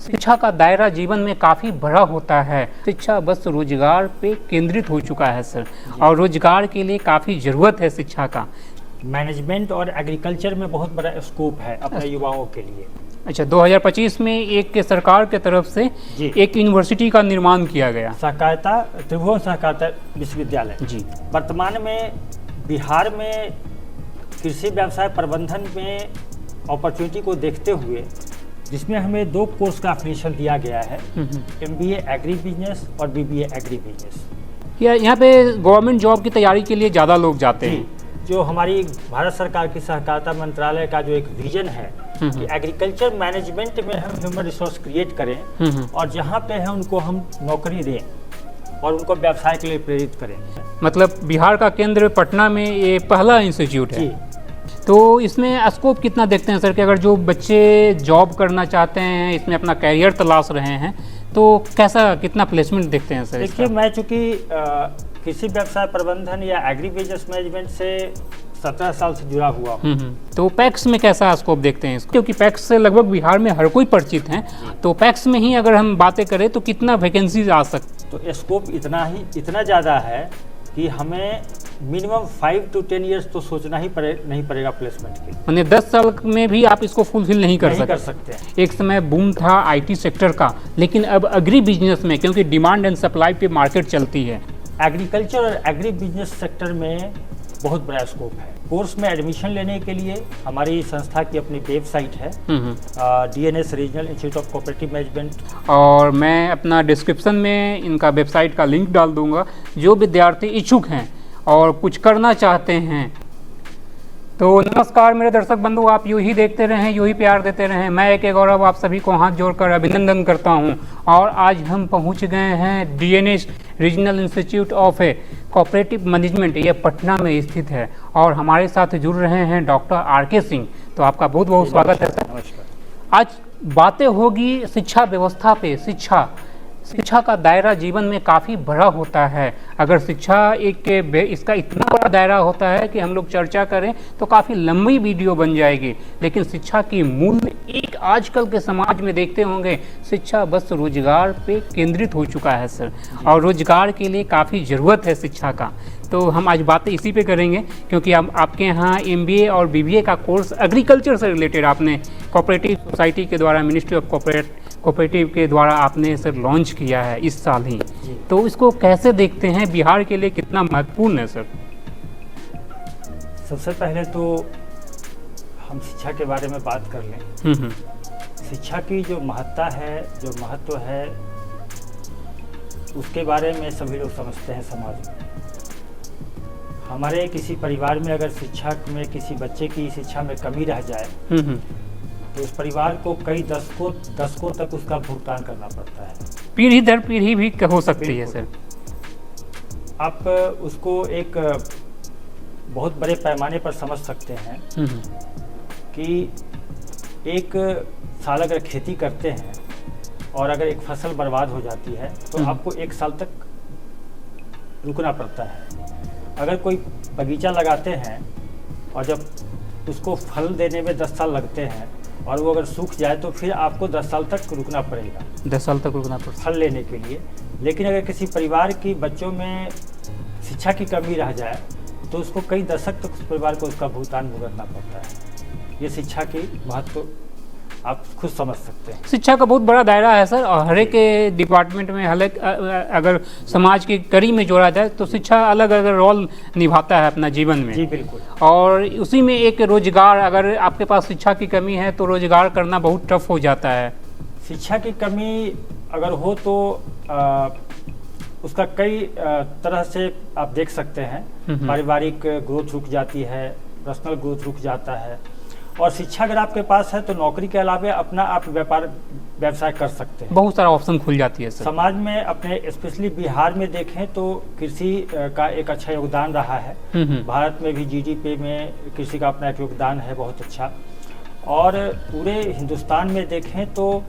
शिक्षा का दायरा जीवन में काफ़ी बड़ा होता है। शिक्षा बस रोजगार पे केंद्रित हो चुका है सर, और रोजगार के लिए काफ़ी ज़रूरत है शिक्षा का। मैनेजमेंट और एग्रीकल्चर में बहुत बड़ा स्कोप है अपने युवाओं के लिए। अच्छा, 2025 में एक सरकार के तरफ से एक यूनिवर्सिटी का निर्माण किया गया, सहकारिता त्रिभुवन सहकारिता विश्वविद्यालय जी। वर्तमान में बिहार में कृषि व्यवसाय प्रबंधन में अपॉर्चुनिटी को देखते हुए जिसमें हमें 2 कोर्स का एफिलिएशन दिया गया है, MBA एग्री बिजनेस और BBA एग्री बिजनेस। यहाँ पे गवर्नमेंट जॉब की तैयारी के लिए ज़्यादा लोग जाते हैं। जो हमारी भारत सरकार की सहकारिता मंत्रालय का जो एक विजन है कि एग्रीकल्चर मैनेजमेंट में हम ह्यूमन रिसोर्स क्रिएट करें और जहाँ पे है उनको हम नौकरी दें और उनको व्यवसाय के लिए प्रेरित करें। मतलब बिहार का केंद्र पटना में ये पहला इंस्टीट्यूट है। तो इसमें स्कोप कितना देखते हैं सर कि अगर जो बच्चे जॉब करना चाहते हैं, इसमें अपना कैरियर तलाश रहे हैं, तो कैसा कितना प्लेसमेंट देखते हैं सर? देखिए, मैं चूँकि कृषि व्यवसाय प्रबंधन या एग्री बिजनेस मैनेजमेंट से 17 साल से जुड़ा हुआ हूँ। तो पैक्स में कैसा स्कोप देखते हैं इसको? क्योंकि पैक्स से लगभग बिहार में हर कोई परिचित है, तो पैक्स में ही अगर हम बातें करें तो कितना वैकेंसीज आ सकती? तो स्कोप इतना ज़्यादा है कि हमें मिनिमम 5 to 10 ईयर्स तो सोचना ही नहीं पड़ेगा प्लेसमेंट के। मैंने 10 साल में भी आप इसको फुलफिल नहीं कर सकते हैं। एक समय बूम था IT सेक्टर का, लेकिन अब एग्री बिजनेस में क्योंकि डिमांड एंड सप्लाई पे मार्केट चलती है, एग्रीकल्चर और एग्री बिजनेस सेक्टर में बहुत बड़ा स्कोप है। कोर्स में एडमिशन लेने के लिए हमारी संस्था की अपनी वेबसाइट है, DNS regional institute of cooperative management, और मैं अपना डिस्क्रिप्शन में इनका वेबसाइट का लिंक डाल दूंगा। जो विद्यार्थी इच्छुक हैं और कुछ करना चाहते हैं तो नमस्कार मेरे दर्शक बंधु, आप यूं ही देखते रहें, यूं ही प्यार देते रहें। मैं AK गौरव आप सभी को हाथ जोड़कर अभिनंदन करता हूं। और आज हम पहुंच गए हैं DNS regional institute of cooperative management, ये पटना में स्थित है, और हमारे साथ जुड़ रहे हैं डॉक्टर RK सिंह। तो आपका बहुत बहुत स्वागत है सर। नमस्कार। आज बातें होगी शिक्षा व्यवस्था पे। शिक्षा का दायरा जीवन में काफ़ी बड़ा होता है। अगर शिक्षा इसका इतना बड़ा दायरा होता है कि हम लोग चर्चा करें तो काफ़ी लंबी वीडियो बन जाएगी, लेकिन शिक्षा की मूल्य एक आजकल के समाज में देखते होंगे, शिक्षा बस रोजगार पे केंद्रित हो चुका है सर, और रोजगार के लिए काफ़ी ज़रूरत है शिक्षा का। तो हम आज बातें इसी पे करेंगे, क्योंकि आपके यहाँ MBA और BBA का कोर्स एग्रीकल्चर से रिलेटेड आपने कोऑपरेटिव सोसाइटी के द्वारा, मिनिस्ट्री ऑफ कोऑपरेटिव के द्वारा आपने सर लॉन्च किया है इस साल ही। तो इसको कैसे देखते हैं, बिहार के लिए कितना महत्वपूर्ण है सर? सबसे पहले तो हम शिक्षा के बारे में बात कर लें। शिक्षा की जो महत्ता है, जो महत्व है, उसके बारे में सभी लोग समझते हैं समाज में। हमारे किसी परिवार में अगर शिक्षा में किसी बच्चे की शिक्षा में कमी रह जाए तो उस परिवार को कई दशकों तक उसका भुगतान करना पड़ता है। पीढ़ी दर पीढ़ी भी हो सकती है सर। आप उसको एक बहुत बड़े पैमाने पर समझ सकते हैं कि एक साल अगर खेती करते हैं और अगर एक फसल बर्बाद हो जाती है तो आपको 1 साल तक रुकना पड़ता है। अगर कोई बगीचा लगाते हैं और जब उसको फल देने में 10 साल लगते हैं और वो अगर सूख जाए तो फिर आपको 10 साल तक रुकना पड़ेगा, 10 साल तक रुकना पड़ेगा फल लेने के लिए। लेकिन अगर किसी परिवार की बच्चों में शिक्षा की कमी रह जाए तो उसको कई दशक तक उस परिवार को उसका भुगतान भुगतना पड़ता है। ये शिक्षा की महत्व आप खुद समझ सकते हैं। शिक्षा का बहुत बड़ा दायरा है सर, और हर एक डिपार्टमेंट में अगर समाज की कड़ी में जोड़ा जाए तो शिक्षा अलग अलग रोल निभाता है अपना जीवन में। जी बिल्कुल। और उसी में एक रोजगार, अगर आपके पास शिक्षा की कमी है तो रोजगार करना बहुत टफ हो जाता है। शिक्षा की कमी अगर हो तो उसका कई तरह से आप देख सकते हैं। पारिवारिक ग्रोथ रुक जाती है, पर्सनल ग्रोथ रुक जाता है। और शिक्षा अगर आपके पास है तो नौकरी के अलावा अपना आप व्यवसाय कर सकते हैं, बहुत सारा ऑप्शन खुल जाती है सर। समाज में अपने स्पेशली बिहार में देखें तो कृषि का एक अच्छा योगदान रहा है। भारत में भी GDP में कृषि का अपना एक योगदान है बहुत अच्छा। और पूरे हिंदुस्तान में देखें तो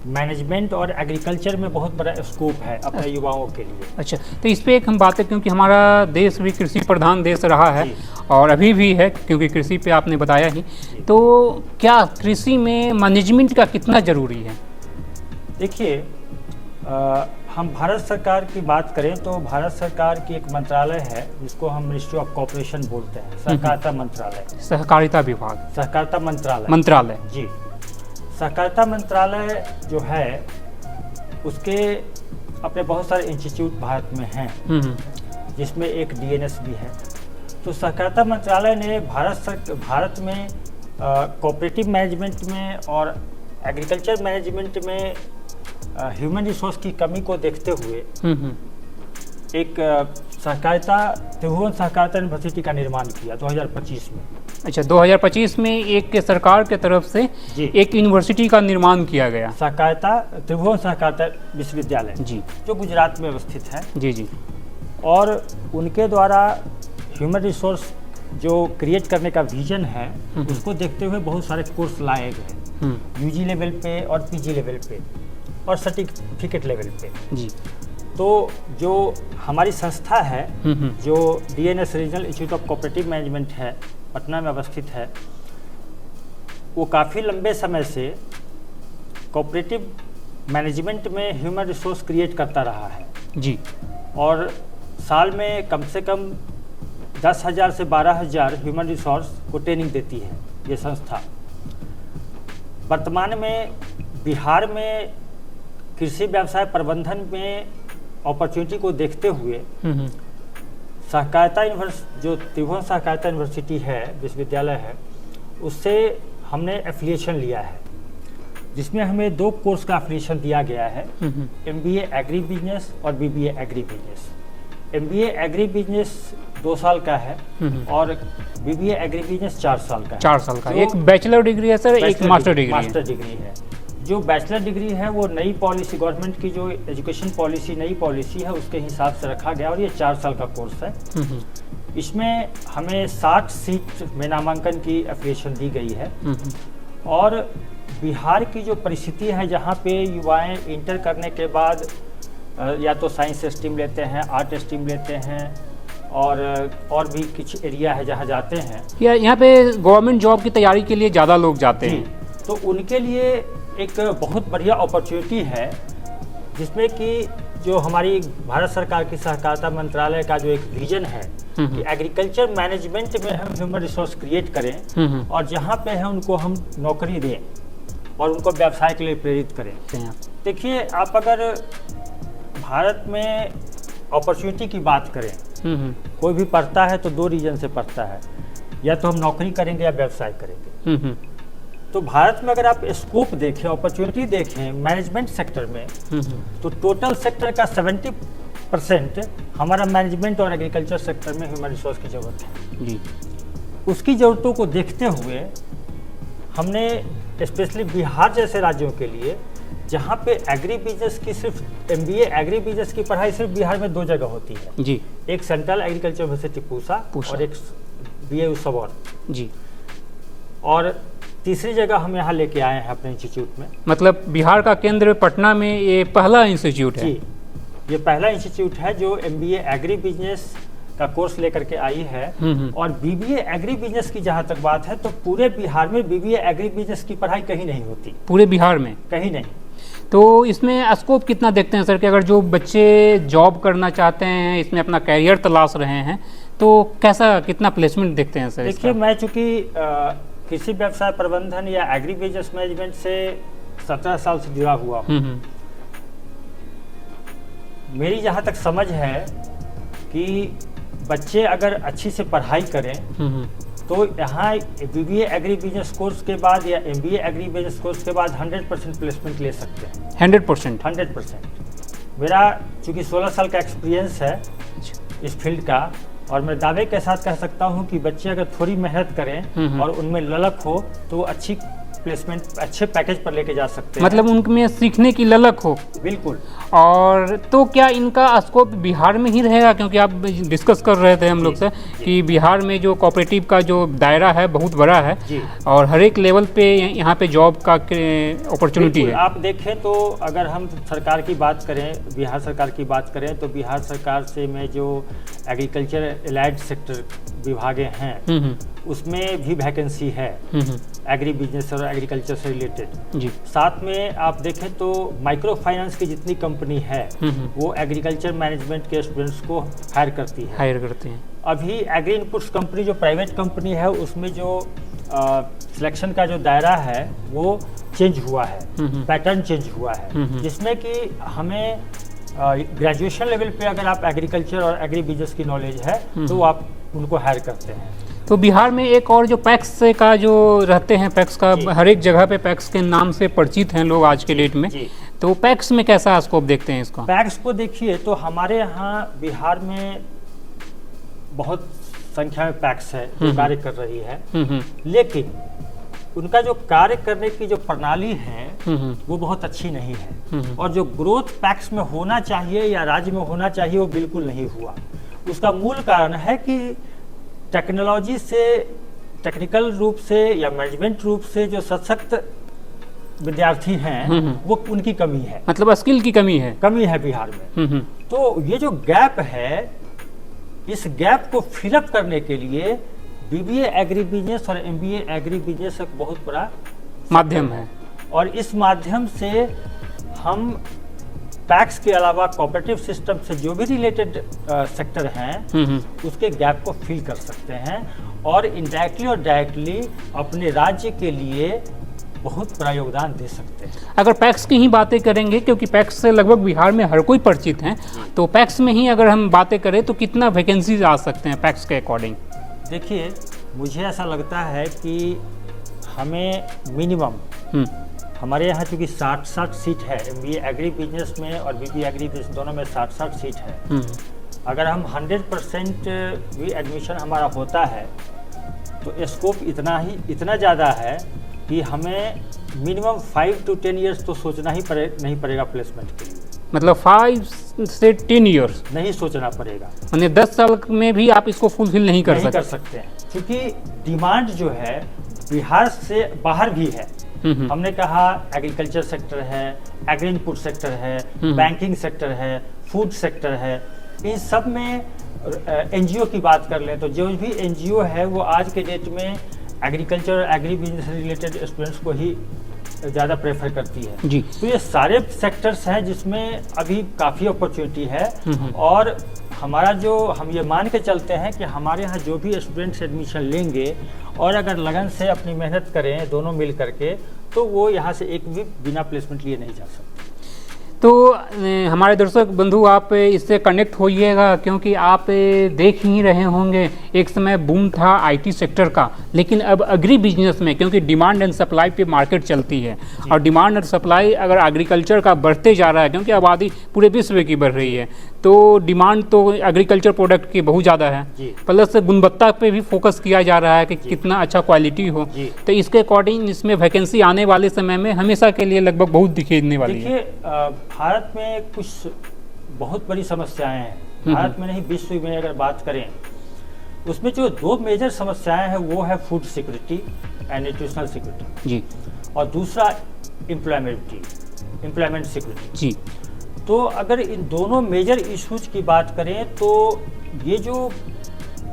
मैनेजमेंट और एग्रीकल्चर में बहुत बड़ा स्कोप है अपने युवाओं के लिए। अच्छा, तो इस पे एक हम बातें, क्योंकि हमारा देश भी कृषि प्रधान देश रहा है और अभी भी है, क्योंकि कृषि पे आपने बताया ही। तो क्या कृषि में मैनेजमेंट का कितना ज़रूरी है? देखिए, हम भारत सरकार की बात करें तो भारत सरकार की एक मंत्रालय है जिसको हम मिनिस्ट्री ऑफ कॉर्पोरेशन बोलते हैं, सहकारिता मंत्रालय। सहकारिता विभाग, सहकारिता मंत्रालय जी। सहकारिता मंत्रालय जो है उसके अपने बहुत सारे इंस्टीट्यूट भारत में हैं, जिसमें एक डीएनएस भी है। तो सहकारिता मंत्रालय ने भारत में कोऑपरेटिव मैनेजमेंट में और एग्रीकल्चर मैनेजमेंट में ह्यूमन रिसोर्स की कमी को देखते हुए एक त्रिभुवन सहकारिता यूनिवर्सिटी का निर्माण किया 2025 में। अच्छा, 2025 में एक सरकार के तरफ से एक यूनिवर्सिटी का निर्माण किया गया, त्रिभुवन सहकारिता विश्वविद्यालय जी, जो गुजरात में अवस्थित है। जी जी। और उनके द्वारा ह्यूमन रिसोर्स जो क्रिएट करने का विजन है उसको देखते हुए बहुत सारे कोर्स लाए गए, यूजी लेवल पे और पीजी लेवल पे और सर्टिफिकेट लेवल पे जी। तो जो हमारी संस्था है जो DNS regional institute of cooperative management है, पटना में अवस्थित है, वो काफ़ी लंबे समय से कोऑपरेटिव मैनेजमेंट में ह्यूमन रिसोर्स क्रिएट करता रहा है जी। और साल में कम से कम 10,000 से 12,000 ह्यूमन रिसोर्स को ट्रेनिंग देती है ये संस्था। वर्तमान में बिहार में कृषि व्यवसाय प्रबंधन में अपॉर्चुनिटी को देखते हुए सहकारिता जो त्रिभुवन सहकारिता यूनिवर्सिटी है, विश्वविद्यालय है, उससे हमने एफिलिएशन लिया है, जिसमें हमें 2 कोर्स का एफिलिएशन दिया गया है, MBA एग्री बिजनेस और BBA agri business. MBA agri business 2 साल का है और BBA एग्री बिजनेस 4 साल का है। 4 साल का, एक बैचलर डिग्री है सर, एक मास्टर डिग्री है। जो बैचलर डिग्री है वो नई पॉलिसी, गवर्नमेंट की जो एजुकेशन पॉलिसी, नई पॉलिसी है उसके हिसाब से रखा गया और ये 4 साल का कोर्स है। इसमें हमें 60 सीट में नामांकन की एप्लीकेशन दी गई है। और बिहार की जो परिस्थिति है जहाँ पे युवाएं इंटर करने के बाद या तो साइंस स्ट्रीम लेते हैं, आर्ट स्ट्रीम लेते हैं और भी कुछ एरिया है जहाँ जाते हैं, या यहाँ पे गवर्नमेंट जॉब की तैयारी के लिए ज़्यादा लोग जाते हैं, तो उनके लिए एक बहुत बढ़िया अपॉर्चुनिटी है, जिसमें कि जो हमारी भारत सरकार की सहकारिता मंत्रालय का जो एक विजन है कि एग्रीकल्चर मैनेजमेंट में हम ह्यूमन रिसोर्स क्रिएट करें और जहाँ पे है उनको हम नौकरी दें और उनको व्यवसाय के लिए प्रेरित करें। देखिए, आप अगर भारत में अपॉर्चुनिटी की बात करें, कोई भी पढ़ता है तो 2 रीजन से पढ़ता है, या तो हम नौकरी करेंगे या व्यवसाय करेंगे। तो भारत में अगर आप स्कोप देखें, अपॉर्चुनिटी देखें मैनेजमेंट सेक्टर में, तो टोटल सेक्टर का 70% हमारा मैनेजमेंट और एग्रीकल्चर सेक्टर में ह्यूमन रिसोर्स की जरूरत है जी। उसकी ज़रूरतों को देखते हुए हमने स्पेशली बिहार जैसे राज्यों के लिए, जहाँ पे एग्री बिजनेस की सिर्फ MBA एग्री बिजनेस की पढ़ाई सिर्फ बिहार में 2 जगह होती है जी, एक सेंट्रल एग्रीकल्चर यूनिवर्सिटी पूसा और एक BAU सबौर जी, और तीसरी जगह हम यहाँ लेके आए हैं अपने इंस्टीट्यूट में। मतलब बिहार का केंद्र पटना में ये पहला इंस्टीट्यूट है? जी, ये पहला इंस्टीट्यूट है जो MBA एग्री बिजनेस का कोर्स लेकर के आई है। और BBA एग्री बिजनेस की जहाँ तक बात है तो पूरे बिहार में BBA एग्री बिजनेस की पढ़ाई कहीं नहीं होती, पूरे बिहार में कहीं नहीं। तो इसमें स्कोप कितना देखते हैं सर कि अगर जो बच्चे जॉब करना चाहते हैं, इसमें अपना कैरियर तलाश रहे हैं, तो कैसा कितना प्लेसमेंट देखते हैं सर? देखिए, मैं चूँकि कृषि व्यवसाय प्रबंधन या एग्री बिजनेस मैनेजमेंट से 17 साल से जुड़ा हुआ हूँ, मेरी जहाँ तक समझ है कि बच्चे अगर अच्छी से पढ़ाई करें तो यहाँ BBA एग्री बिजनेस कोर्स के बाद या MBA एग्री बिजनेस कोर्स के बाद 100% प्लेसमेंट ले सकते हैं। 100%? मेरा चूँकि 16 साल का एक्सपीरियंस है इस फील्ड का, और मैं दावे के साथ कह सकता हूँ कि बच्चे अगर थोड़ी मेहनत करें और उनमें ललक हो तो अच्छी प्लेसमेंट, अच्छे पैकेज पर लेके जा सकते हैं। मतलब उनमें सीखने की ललक हो? बिल्कुल। और तो क्या इनका स्कोप बिहार में ही रहेगा, क्योंकि आप डिस्कस कर रहे थे हम लोग से कि बिहार में जो कोऑपरेटिव का जो दायरा है बहुत बड़ा है और हर एक लेवल पे यहाँ पे जॉब का अपॉर्चुनिटी है। आप देखें तो अगर हम सरकार की बात करें, बिहार सरकार की बात करें, तो बिहार सरकार से में जो एग्रीकल्चर एलाइड सेक्टर विभागें हैं उसमें भी वैकेंसी है एग्री बिजनेस और एग्रीकल्चर से रिलेटेड जी। साथ में आप देखें तो माइक्रो फाइनेंस की जितनी कंपनी है वो एग्रीकल्चर मैनेजमेंट के स्टूडेंट्स को हायर करती हैं। अभी एग्री इनपुट्स कंपनी जो प्राइवेट कंपनी है उसमें जो सिलेक्शन का जो दायरा है वो चेंज हुआ है, पैटर्न चेंज हुआ है, जिसमें कि हमें ग्रेजुएशन लेवल पे अगर आप एग्रीकल्चर और एग्री बिजनेस की नॉलेज है तो आप उनको हायर करते हैं। तो बिहार में एक और जो पैक्स का जो रहते हैं, पैक्स का हर एक जगह पे पैक्स के नाम से परिचित हैं लोग आज के डेट में, तो पैक्स में कैसा स्कोप देखते हैं इसको? पैक्स को देखिए तो हमारे यहाँ बिहार में बहुत संख्या में पैक्स है जो कार्य कर रही है, लेकिन उनका जो कार्य करने की जो प्रणाली है वो बहुत अच्छी नहीं है और जो ग्रोथ पैक्स में होना चाहिए या राज्य में होना चाहिए वो बिल्कुल नहीं हुआ। उसका मूल कारण है कि टेक्नोलॉजी से, टेक्निकल रूप से या मैनेजमेंट रूप से जो सशक्त विद्यार्थी हैं वो उनकी कमी है, मतलब स्किल की कमी है बिहार में। तो ये जो गैप है, इस गैप को फिलअप करने के लिए बीबीए एग्री बिजनेस और एमबीए एग्री बिजनेस एक बहुत बड़ा माध्यम है और इस माध्यम से हम पैक्स के अलावा कोऑपरेटिव सिस्टम से जो भी रिलेटेड सेक्टर हैं उसके गैप को फिल कर सकते हैं और इनडायरेक्टली और डायरेक्टली अपने राज्य के लिए बहुत बड़ा योगदान दे सकते हैं। अगर पैक्स की ही बातें करेंगे, क्योंकि पैक्स से लगभग बिहार में हर कोई परिचित हैं, तो पैक्स में ही अगर हम बातें करें तो कितना वैकेंसीज आ सकते हैं पैक्स के अकॉर्डिंग? देखिए, मुझे ऐसा लगता है कि हमें मिनिमम हमारे यहाँ चूँकि 60 सीट है एमबीए एग्री बिजनेस में और बीबीए एग्री बिजनेस दोनों में 60 सीट है। अगर हम 100% भी एडमिशन हमारा होता है तो स्कोप इतना ज़्यादा है कि हमें मिनिमम 5 to 10 ईयर्स तो सोचना ही नहीं पड़ेगा प्लेसमेंट के लिए। मतलब 5 से 10 ईयर्स नहीं सोचना पड़ेगा, यानी 10 साल में भी आप इसको फुलफिल नहीं कर सकते हैं, क्योंकि डिमांड जो है बिहार से बाहर भी है। हमने कहा एग्रीकल्चर सेक्टर है, एग्री इनपुट सेक्टर है, बैंकिंग सेक्टर है, फूड सेक्टर है। इन सब में एनजीओ की बात कर लें तो जो भी एनजीओ है वो आज के डेट में एग्रीकल्चर और एग्री बिजनेस से रिलेटेड स्टूडेंट्स को ही ज़्यादा प्रेफर करती है जी। तो ये सारे सेक्टर्स हैं जिसमें अभी काफ़ी अपॉर्चुनिटी है और हमारा जो हम ये मान के चलते हैं कि हमारे यहाँ जो भी स्टूडेंट्स एडमिशन लेंगे और अगर लगन से अपनी मेहनत करें दोनों मिल करके, तो वो यहाँ से एक भी बिना प्लेसमेंट लिए नहीं जा सकते। तो हमारे दर्शक बंधु आप इससे कनेक्ट होइएगा, क्योंकि आप देख ही रहे होंगे एक समय बूम था आईटी सेक्टर का, लेकिन अब एग्री बिजनेस में क्योंकि डिमांड एंड सप्लाई पे मार्केट चलती है और डिमांड एंड सप्लाई अगर एग्रीकल्चर का बढ़ते जा रहा है, क्योंकि आबादी पूरे विश्व की बढ़ रही है, तो डिमांड तो एग्रीकल्चर प्रोडक्ट की बहुत ज़्यादा है, प्लस गुणवत्ता पे भी फोकस किया जा रहा है कि कितना अच्छा क्वालिटी हो। तो इसके अकॉर्डिंग इसमें वैकेंसी आने वाले समय में हमेशा के लिए लगभग बहुत दिखने वाली है। भारत में कुछ बहुत बड़ी समस्याएं हैं, भारत में नहीं विश्व में अगर बात करें, उसमें जो 2 मेजर समस्याएं हैं वो है food security and nutritional security जी, और दूसरा एम्प्लॉयमेंट सिक्योरिटी जी। तो अगर इन दोनों मेजर इश्यूज की बात करें तो ये जो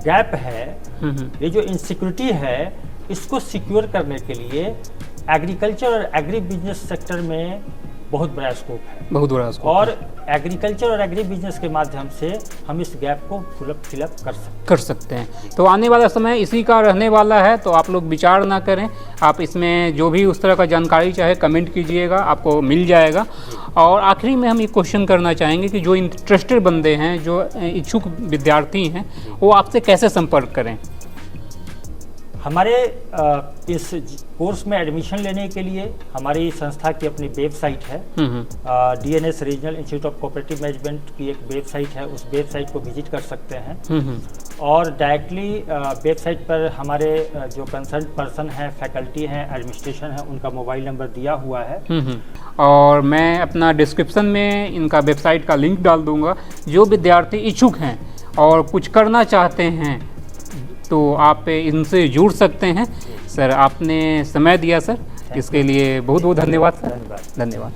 गैप है, ये जो इनसिक्योरिटी है, इसको सिक्योर करने के लिए एग्रीकल्चर और एग्री बिजनेस सेक्टर में बहुत बड़ा स्कोप है, बहुत बड़ा स्कोप, और एग्रीकल्चर और एग्री बिजनेस के माध्यम से हम इस गैप को फिलअप कर सकते हैं। तो आने वाला समय इसी का रहने वाला है, तो आप लोग विचार ना करें, आप इसमें जो भी उस तरह का जानकारी चाहे कमेंट कीजिएगा, आपको मिल जाएगा। और आखिरी में हम ये क्वेश्चन करना चाहेंगे कि जो इंटरेस्टेड बंदे हैं, जो इच्छुक विद्यार्थी हैं, वो आपसे कैसे संपर्क करें? हमारे इस कोर्स में एडमिशन लेने के लिए हमारी संस्था की अपनी वेबसाइट है, DNS regional institute of cooperative management की एक वेबसाइट है, उस वेबसाइट को विजिट कर सकते हैं। और डायरेक्टली वेबसाइट पर हमारे जो कंसर्न पर्सन है, फैकल्टी हैं, एडमिनिस्ट्रेशन है, उनका मोबाइल नंबर दिया हुआ है। और मैं अपना डिस्क्रिप्शन में इनका वेबसाइट का लिंक डाल दूंगा। जो विद्यार्थी इच्छुक हैं और कुछ करना चाहते हैं तो आप इनसे जुड़ सकते हैं। सर, आपने समय दिया सर, इसके लिए बहुत बहुत धन्यवाद सर। धन्यवाद। धन्यवाद।